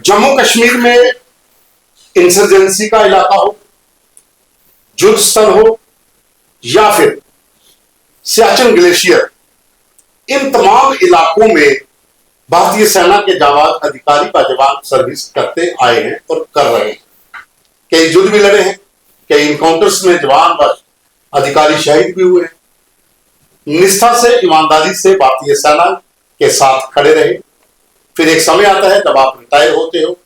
जम्मू कश्मीर में इंसर्जेंसी का इलाका हो, युद्ध स्थल हो, या फिर सियाचिन ग्लेशियर, इन तमाम इलाकों में भारतीय सेना के जाबाज अधिकारी का जवान सर्विस करते आए हैं और कर रहे हैं। कई युद्ध भी लड़े हैं, कई इनकाउंटर्स में जवान व अधिकारी शहीद भी हुए हैं। निष्ठा से, ईमानदारी से भारतीय सेना के साथ खड़े रहे। फिर एक समय आता है जब आप रिटायर होते हो,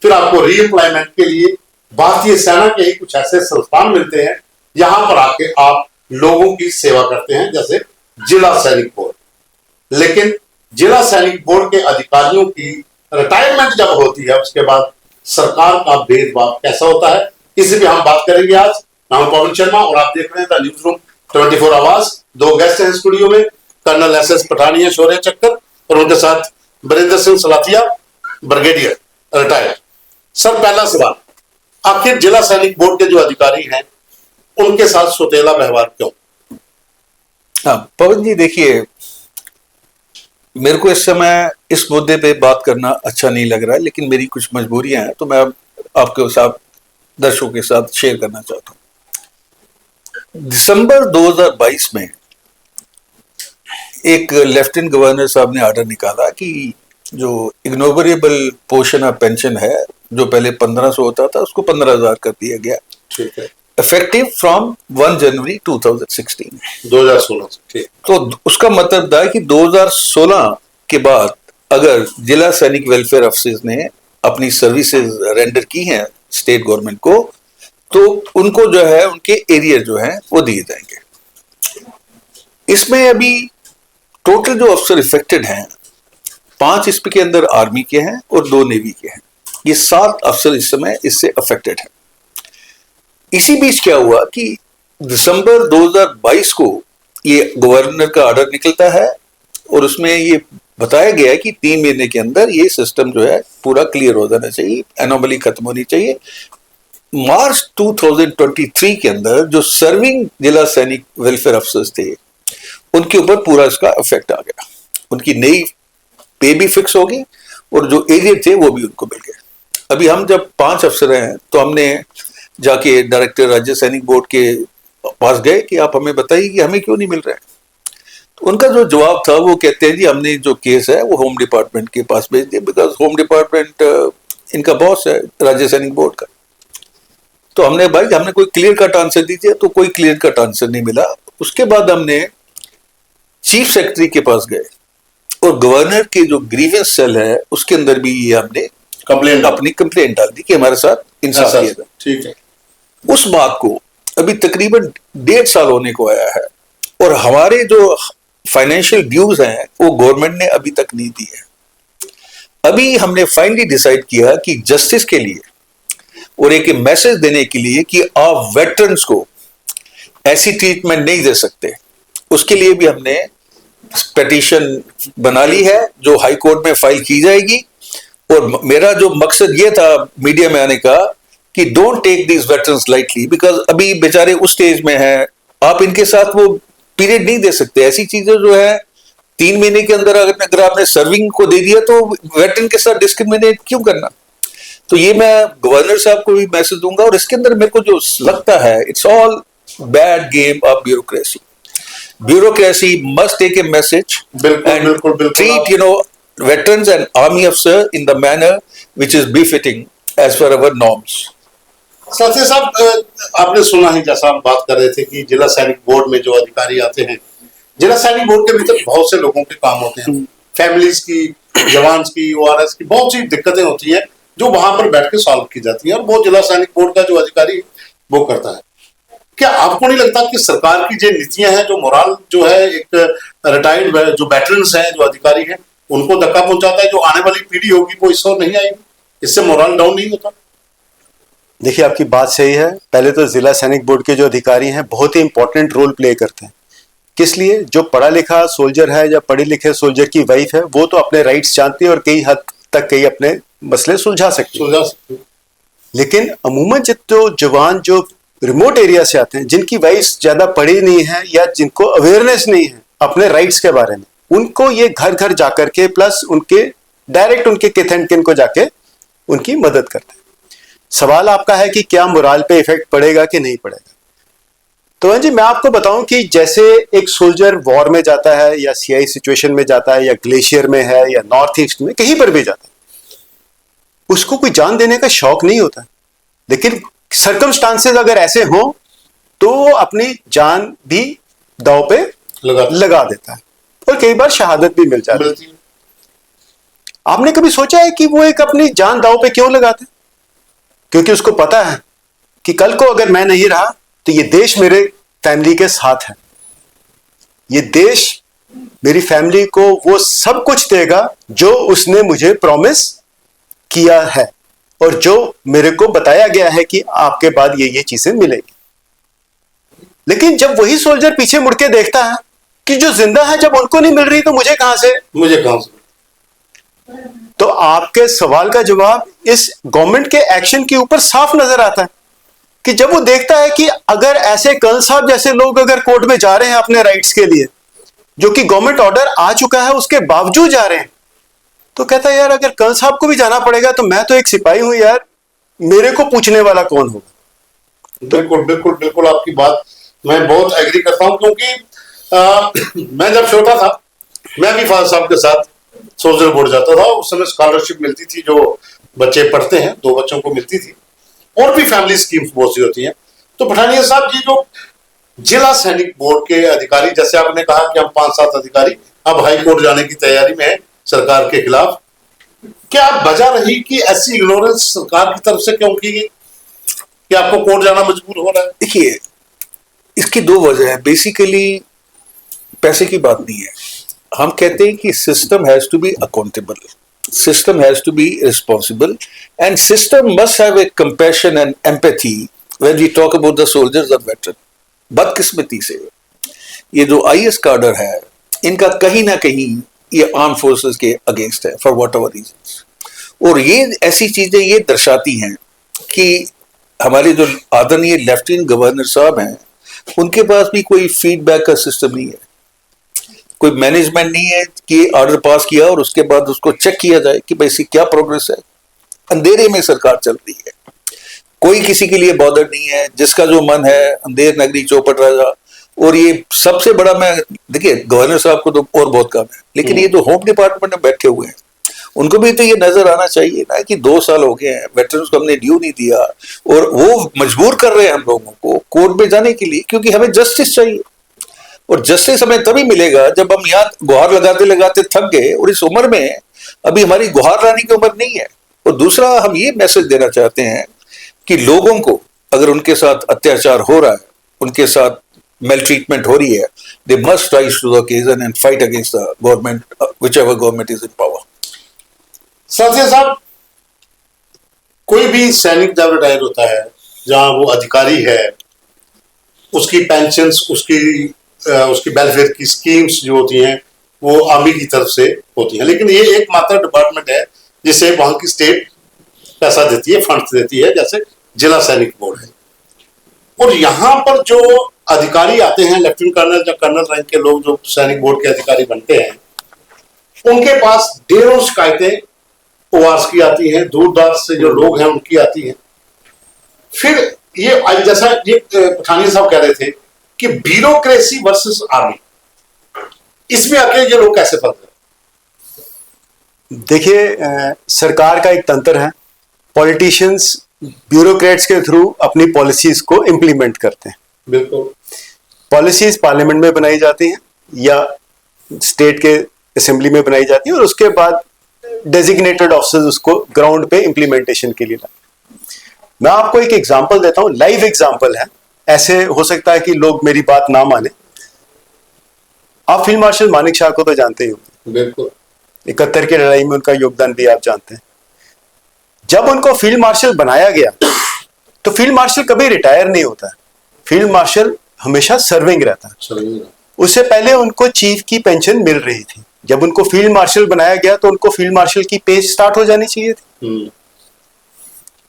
फिर आपको रीएम्प्लॉयमेंट के लिए भारतीय सेना के ही कुछ ऐसे संस्थान मिलते हैं, यहां पर आके आप लोगों की सेवा करते हैं, जैसे जिला सैनिक बोर्ड। लेकिन जिला सैनिक बोर्ड के अधिकारियों की रिटायरमेंट जब होती है, उसके बाद सरकार का भेदभाव कैसा होता है, इसी पे हम बात करेंगे आज। नाम पवन शर्मा और आप देख रहे हैं द न्यूज रूम 24 आवाज। दो गेस्ट हैं स्टूडियो में, कर्नल एस पठानिया शौर्य चक्कर और उनके साथ Barinder Singh Salathia, brigadier retired. Sir, पहला सवाल, आखिर जिला सैनिक बोर्ड के जो अधिकारी हैं उनके साथ सौतेला व्यवहार क्यों? पवन जी, देखिए, मेरे को इस समय इस मुद्दे पे बात करना अच्छा नहीं लग रहा है, लेकिन मेरी कुछ मजबूरियां हैं तो मैं आपके साथ, दर्शकों के साथ शेयर करना चाहता हूं। दिसंबर 2022 में एक लेफ्टिनेंट गवर्नर साहब ने ऑर्डर निकाला कि जो इग्नोरेबल पोर्शन ऑफ पेंशन है, जो पहले 1500 होता था, उसको 15,000 कर दिया गया। ठीक है। इफेक्टिव फ्रॉम 1 जनवरी 2016 2016 ठीक। तो उसका मतलब था कि 2016 के बाद अगर जिला सैनिक वेलफेयर अफसर्स ने अपनी सर्विसेज रेंडर की हैं स्टेट गवर्नमेंट को, तो उनको जो है उनके एरिया जो है वो दिए जाएंगे। इसमें अभी टोटल जो अफसर इफेक्टेड हैं, 5 इसके अंदर आर्मी के हैं और 2 नेवी के हैं। ये 7 अफसर इस समय इससे अफेक्टेड हैं। इसी बीच क्या हुआ कि दिसंबर 2022 को ये गवर्नर का ऑर्डर निकलता है और उसमें ये बताया गया है कि 3 महीने के अंदर ये सिस्टम जो है पूरा क्लियर हो जाना चाहिए, एनोमली खत्म होनी चाहिए। मार्च 2023 के अंदर जो सर्विंग जिला सैनिक वेलफेयर अफसर्स थे, उनके ऊपर पूरा इसका इफेक्ट आ गया। उनकी नई पे भी फिक्स होगी और जो एरिया थे वो भी उनको मिल गए। अभी हम जब 5 अफसर हैं तो हमने जाके डायरेक्टर राज्य सैनिक बोर्ड के पास गए कि आप हमें बताइए कि हमें क्यों नहीं मिल रहा है। तो उनका जो जवाब था वो कहते हैं जी हमने जो केस है वो होम डिपार्टमेंट के पास भेज दिया, बिकॉज होम डिपार्टमेंट इनका बॉस है राज्य सैनिक बोर्ड का। तो हमने कोई क्लियर कट आंसर दीजिए, तो कोई क्लियर कट आंसर नहीं मिला। उसके बाद हमने चीफ सेक्रेटरी के पास गए और गवर्नर के जो ग्रीवेंस सेल है उसके अंदर भी ये हमने अपनी कंप्लेंट डाल दी कि हमारे साथ इंसाफ किया था। ठीक है। उस बात को अभी तकरीबन 1.5 साल होने को आया है और हमारे जो फाइनेंशियल ड्यूज हैं वो गवर्नमेंट ने अभी तक नहीं दी है। अभी हमने फाइनली डिसाइड किया कि जस्टिस के लिए और एक मैसेज देने के लिए कि आप वेटरन्स को ऐसी ट्रीटमेंट नहीं दे सकते, उसके लिए भी हमने पिटीशन बना ली है जो हाई कोर्ट में फाइल की जाएगी। और मेरा जो मकसद ये था मीडिया में आने का कि don't take these veterans lightly, because अभी बेचारे उस स्टेज में हैं, आप इनके साथ वो पीरियड नहीं दे सकते। ऐसी चीजें जो है 3 महीने के अंदर अगर आपने सर्विंग को दे दिया तो वेटरन के साथ डिस्क्रिमिनेट क्यों करना। तो ये मैं गवर्नर साहब को भी मैसेज दूंगा। और इसके अंदर मेरे को जो लगता है it's all bad game of bureaucracy. Bureaucracy must take a message and treat veterans and army officers in the manner which is befitting as per our norms. साथी साहब, आपने सुना ही, जैसा हम बात कर रहे थे कि जिला सैनिक बोर्ड में जो अधिकारी आते हैं, जिला सैनिक बोर्ड के भीतर बहुत से लोगों के काम होते हैं, फैमिलीज की, जवान की, ORS की, बहुत सी दिक्कतें होती हैं जो वहां पर बैठ के सॉल्व की जाती है और वो जिला सैनिक बोर्ड का जो अधिकारी वो करता है। क्या आपको नहीं लगता कि सरकार की जो नीतियां हैं, जो मोरल जो है, एक रिटायर्ड जो वेटरन्स हैं, जो अधिकारी हैं, उनको धक्का पहुंचाता है? जो आने वाली पीढ़ी होगी वो इस ओर नहीं आएगी, इससे मोरल डाउन नहीं होता? देखिए, आपकी बात सही है। पहले तो जिला सैनिक बोर्ड के जो अधिकारी हैं बहुत ही इंपॉर्टेंट रोल प्ले करते हैं। किस लिए? जो पढ़ा लिखा सोल्जर है या पढ़े लिखे सोल्जर की वाइफ है, वो तो अपने राइट्स जानती है और कई हद तक कई अपने मसले सुलझा सकती है। लेकिन अमूमन जो जवान जो रिमोट एरिया से आते हैं, जिनकी वाइफ्स ज्यादा पढ़ी नहीं है या जिनको अवेयरनेस नहीं है अपने राइट्स के बारे में, उनको ये घर घर जाकर के प्लस उनके डायरेक्ट उनके किथ एंड किन को जाके उनकी मदद करते हैं। सवाल आपका है कि क्या मोराल पे इफेक्ट पड़ेगा कि नहीं पड़ेगा। तो जी मैं आपको बताऊं कि जैसे एक सोल्जर वॉर में जाता है या सीआई सिचुएशन में जाता है या ग्लेशियर में है या नॉर्थ ईस्ट में कहीं पर भी जाता है, उसको कोई जान देने का शौक नहीं होता, लेकिन सर्कमस्टांसेस अगर ऐसे हों तो अपनी जान भी दांव पे लगा देता है और कई बार शहादत भी मिल जाती है। आपने कभी सोचा है कि वो एक अपनी जान दांव पे क्यों लगाता है? क्योंकि उसको पता है कि कल को अगर मैं नहीं रहा तो ये देश मेरे फैमिली के साथ है, ये देश मेरी फैमिली को वो सब कुछ देगा जो उसने मुझे प्रॉमिस किया है और जो मेरे को बताया गया है कि आपके बाद ये चीजें मिलेगी। लेकिन जब वही सोल्जर पीछे मुड़ के देखता है कि जो जिंदा है जब उनको नहीं मिल रही तो मुझे कहां से। तो आपके सवाल का जवाब इस गवर्नमेंट के एक्शन के ऊपर साफ नजर आता है कि जब वो देखता है कि अगर ऐसे कर्नल साहब जैसे लोग अगर कोर्ट में जा रहे हैं अपने राइट्स के लिए, जो कि गवर्नमेंट ऑर्डर आ चुका है उसके बावजूद जा रहे हैं, तो कहता है यार अगर कर्नल साहब को भी जाना पड़ेगा तो मैं तो एक सिपाही हूं यार, मेरे को पूछने वाला कौन होगा। बिल्कुल बिल्कुल बिल्कुल आपकी बात मैं बहुत एग्री करता हूं, क्योंकि मैं जब छोटा था मैं भी फादर साहब के साथ सोल्जर बोर्ड जाता था। उस समय स्कॉलरशिप मिलती थी, जो बच्चे पढ़ते हैं 2 बच्चों को मिलती थी, और भी फैमिली स्कीम्स बहुत सी होती हैं। तो पठानिया साहब जी जो जिला सैनिक बोर्ड के अधिकारी, जैसे आपने कहा कि हम 5-7 अधिकारी अब हाई कोर्ट जाने की तैयारी में है सरकार के खिलाफ, क्या वजह रही कि ऐसी इग्नोरेंस सरकार की तरफ से क्यों की गई कि आपको कोर्ट जाना मजबूर हो रहा है? देखिए, इसकी 2 वजह है। बेसिकली पैसे की बात नहीं है। हम कहते हैं कि system has to be accountable, system has to be responsible, and system must have a compassion and empathy when we talk about the soldiers or veteran. बदकिस्मती से ये जो IS कार्डर है इनका कहीं ना कहीं ये आर्म फोर्सेस के अगेंस्ट है फॉर वॉट एवर रीजंस, और ये ऐसी चीजें ये दर्शाती हैं कि हमारे जो आदरणीय लेफ्टिनेंट गवर्नर साहब हैं उनके पास भी कोई फीडबैक का सिस्टम नहीं है, कोई मैनेजमेंट नहीं है कि ऑर्डर पास किया और उसके बाद उसको चेक किया जाए कि भाई इसकी क्या प्रोग्रेस है। अंधेरे में सरकार चल रही है, कोई किसी के लिए बॉदर नहीं है, जिसका जो मन है अंधेर नगरी चौपट राजा। और ये सबसे बड़ा, मैं देखिए गवर्नर साहब को तो और बहुत काम है, लेकिन ये तो होम डिपार्टमेंट में बैठे हुए हैं उनको भी तो ये नजर आना चाहिए ना कि 2 साल हो गए हैं, वेटरन्स को हमने ड्यू नहीं दिया और वो मजबूर कर रहे हैं हम लोगों को कोर्ट में जाने के लिए, क्योंकि हमें जस्टिस चाहिए। और जस्टिस हमें तभी मिलेगा जब हम यहाँ गुहार लगाते लगाते थक गए, और इस उम्र में अभी हमारी गुहार लाने की उम्र नहीं है। और दूसरा, हम ये मैसेज देना चाहते हैं कि लोगों को अगर उनके साथ अत्याचार हो रहा है, उनके साथ मेल ट्रीटमेंट हो रही है, they must rise to the occasion and fight against the government, whichever government is in power. Sathiya साहब, कोई भी सैनिक जब रिटायर होता है, जहां वो अधिकारी है, उसकी पेंशन्स, उसकी वेलफेयर की स्कीम्स जो होती हैं वो आर्मी की तरफ से होती हैं, लेकिन ये एकमात्र डिपार्टमेंट है जिसे वहां की स्टेट पैसा देती है, फंड्स देती है, जैसे जिला सैनिक बोर्ड है। और यहाँ पर जो अधिकारी आते हैं, लेफ्टिनेंट कर्नल या कर्नल रैंक के लोग जो सैनिक बोर्ड के अधिकारी बनते हैं, उनके पास ढेरों शिकायतें ओआरएस की आती हैं, दूर दराज से जो लोग हैं उनकी आती हैं। फिर ये जैसा ये पठानिया साहब कह रहे थे कि ब्यूरोक्रेसी वर्सेस आर्मी, इसमें आके ये लोग कैसे फंस गए? देखिए, सरकार का एक तंत्र है, पॉलिटिशियंस ब्यूरोक्रेट्स के थ्रू अपनी पॉलिसीज को इंप्लीमेंट करते हैं। बिल्कुल, पॉलिसीज पार्लियामेंट में बनाई जाती हैं या स्टेट के असेंबली में बनाई जाती है और उसके बाद डेजिग्नेटेड ऑफिसर्स उसको ग्राउंड पे इंप्लीमेंटेशन के लिए लाते। मैं आपको एक एग्जांपल देता हूं, लाइव एग्जांपल है, ऐसे हो सकता है कि लोग मेरी बात ना माने। आप फील्ड मार्शल मानिक शाह को तो जानते ही होंगे। बिल्कुल, 71 की लड़ाई में उनका योगदान भी आप जानते हैं। जब उनको फील्ड मार्शल बनाया गया तो फील्ड मार्शल कभी रिटायर नहीं होता है, फील्ड मार्शल हमेशा सर्विंग रहता है। उससे पहले उनको चीफ की पेंशन मिल रही थी, जब उनको फील्ड मार्शल बनाया गया तो उनको फील्ड मार्शल की पे स्टार्ट हो जानी चाहिए थी।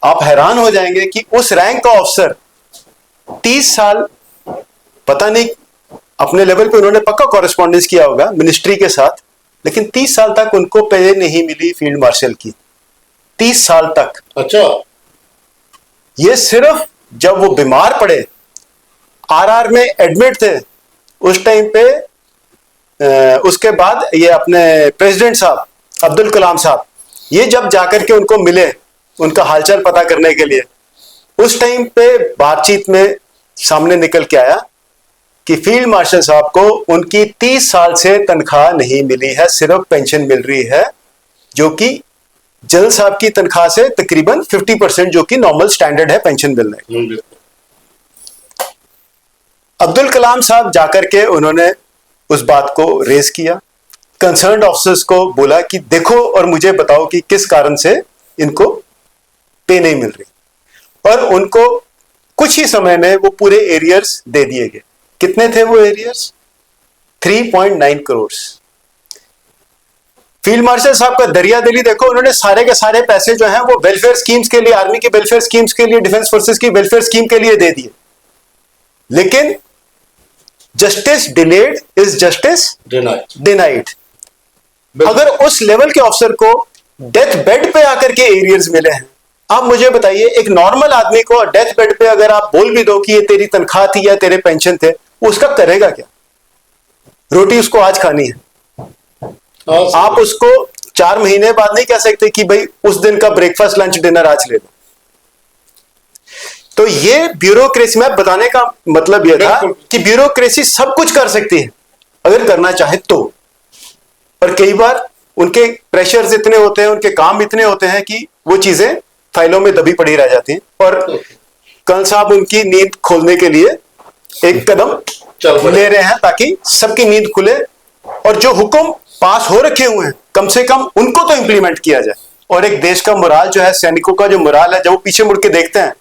आप हैरान हो जाएंगे कि उस रैंक का ऑफिसर 30 साल, पता नहीं अपने लेवल पे उन्होंने पक्का कॉरेस्पॉन्डेंस किया होगा मिनिस्ट्री के साथ, लेकिन 30 साल तक उनको पे नहीं मिली फील्ड मार्शल की। 30 साल तक। अच्छा, ये सिर्फ जब वो बीमार पड़े, आरआर में एडमिट थे, उस टाइम पे उसके बाद ये अपने प्रेसिडेंट साहब अब्दुल कलाम साहब, ये जब जाकर के उनको मिले उनका हालचाल पता करने के लिए, उस टाइम पे बातचीत में सामने निकल के आया कि फील्ड मार्शल साहब को उनकी 30 साल से तनख्वाह नहीं मिली है, सिर्फ पेंशन मिल रही है, जो कि जनरल साहब की तनख्वाह से तकरीबन 50%, जो कि नॉर्मल स्टैंडर्ड है पेंशन मिलने की। अब्दुल कलाम साहब जाकर के उन्होंने उस बात को रेज किया, कंसर्न्ड ऑफिसर्स को बोला कि देखो और मुझे बताओ कि किस कारण से इनको पे नहीं मिल रही, और उनको कुछ ही समय में वो पूरे एरियर्स दे दिए गए। कितने थे वो एरियर्स? 3.9 करोड़। फील्ड मार्शल साहब का दरिया दिली देखो, उन्होंने सारे के सारे पैसे जो हैं वो वेलफेयर स्कीम्स के लिए, आर्मी के वेलफेयर स्कीम्स के लिए, डिफेंस फोर्सेस की वेलफेयर स्कीम के लिए दे दिए। लेकिन justice delayed is justice denied. अगर उस लेवल के ऑफिसर को डेथ बेड पे आकर के एरियर्स मिले हैं, आप मुझे बताइए एक नॉर्मल आदमी को डेथ बेड पे अगर आप बोल भी दो कि ये तेरी तनख्वाह थी या तेरे पेंशन थे, वो उसका करेगा क्या? रोटी उसको आज खानी है। आप उसको 4 महीने बाद नहीं कह सकते कि भाई उस दिन का ब्रेकफास्ट लंच डिनर आज ले लो। तो ये ब्यूरोक्रेसी में बताने का मतलब यह था कि ब्यूरोक्रेसी सब कुछ कर सकती है अगर करना चाहे तो, और कई बार उनके प्रेशर्स इतने होते हैं, उनके काम इतने होते हैं कि वो चीजें फाइलों में दबी पड़ी रह जाती हैं, और कर्नल साहब उनकी नींद खोलने के लिए एक कदम ले रहे हैं ताकि सबकी नींद खुले, और जो हुक्म पास हो रखे हुए हैं कम से कम उनको तो इंप्लीमेंट किया जाए। और एक देश का मोराल जो है, सैनिकों का जो मोराल है, जब वो पीछे मुड़ के देखते हैं,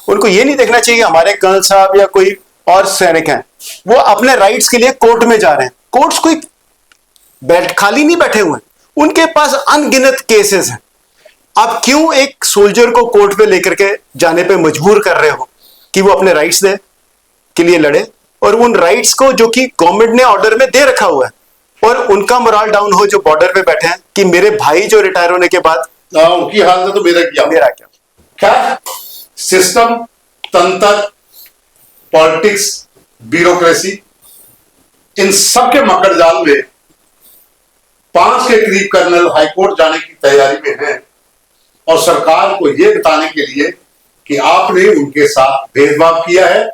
उनको ये नहीं देखना चाहिए कि हमारे कर्नल साहब या कोई और सैनिक हैं वो अपने राइट्स के लिए कोर्ट में जा रहे हैं। कोर्ट्स कोई खाली नहीं बैठे हुए हैं, उनके पास अनगिनत केसेस हैं। आप क्यों एक सोल्जर को कोर्ट पे लेकर के जाने पे मजबूर कर रहे हो कि वो अपने राइट्स दे के लिए लड़े, और उन राइट्स को जो कि गवर्नमेंट ने ऑर्डर में दे रखा हुआ है, और उनका मोरल डाउन हो जो बॉर्डर पे बैठे हैं कि मेरे भाई जो रिटायर होने के बाद उनकी हालत तो मेरा क्या सिस्टम, तंत्र, पॉलिटिक्स, ब्यूरोक्रेसी, इन सब के मकड़ जाल में 5 के करीब कर्नल हाईकोर्ट जाने की तैयारी में हैं, और सरकार को यह बताने के लिए कि आपने उनके साथ भेदभाव किया है,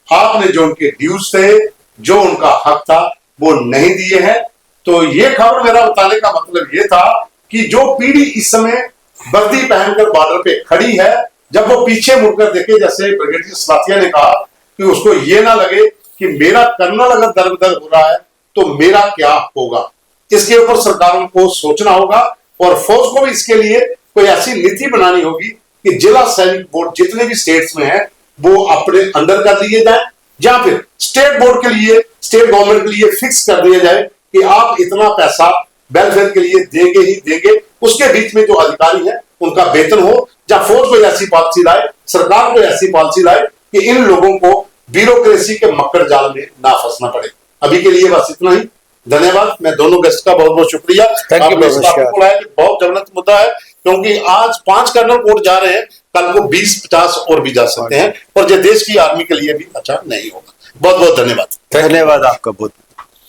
आपने जो उनके ड्यूज थे, जो उनका हक था, वो नहीं दिए हैं। तो ये खबर मेरा बताने का मतलब ये था कि जो पीढ़ी इस समय वर्दी पहनकर बॉर्डर पे खड़ी है, जब वो पीछे मुड़कर देखे, जैसे ब्रिगेडियर साथिया ने कहा, कि उसको ये ना लगे कि मेरा कर्नल अगर दर-बदर हो रहा है तो मेरा क्या होगा। इसके ऊपर सरकारों को सोचना होगा, और फौज को भी इसके लिए कोई ऐसी नीति बनानी होगी कि जिला सैनिक बोर्ड जितने भी स्टेट्स में है वो अपने अंडर कर लिए जाए, या फिर स्टेट बोर्ड के लिए, स्टेट गवर्नमेंट के लिए फिक्स कर दिया जाए कि आप इतना पैसा वेलफेयर के लिए देंगे ही देंगे। उसके बीच में जो अधिकारी हैं उनका वेतन हो, या फौज को ऐसी पॉलिसी लाए, सरकार को ऐसी पॉलिसी लाए कि इन लोगों को ब्यूरोक्रेसी के मक्कर जाल में ना फंसना पड़े। अभी के लिए बस इतना ही। धन्यवाद। मैं दोनों गेस्ट का बहुत बहुत शुक्रिया। आपने बहुत जबरदस्त मुद्दा है, क्योंकि आज 5 कर्नल कोर्ट जा रहे हैं, कल को 20-50 और भी जा सकते हैं, और जो देश की आर्मी के लिए भी अच्छा नहीं होगा। बहुत बहुत धन्यवाद। धन्यवाद आपका बहुत।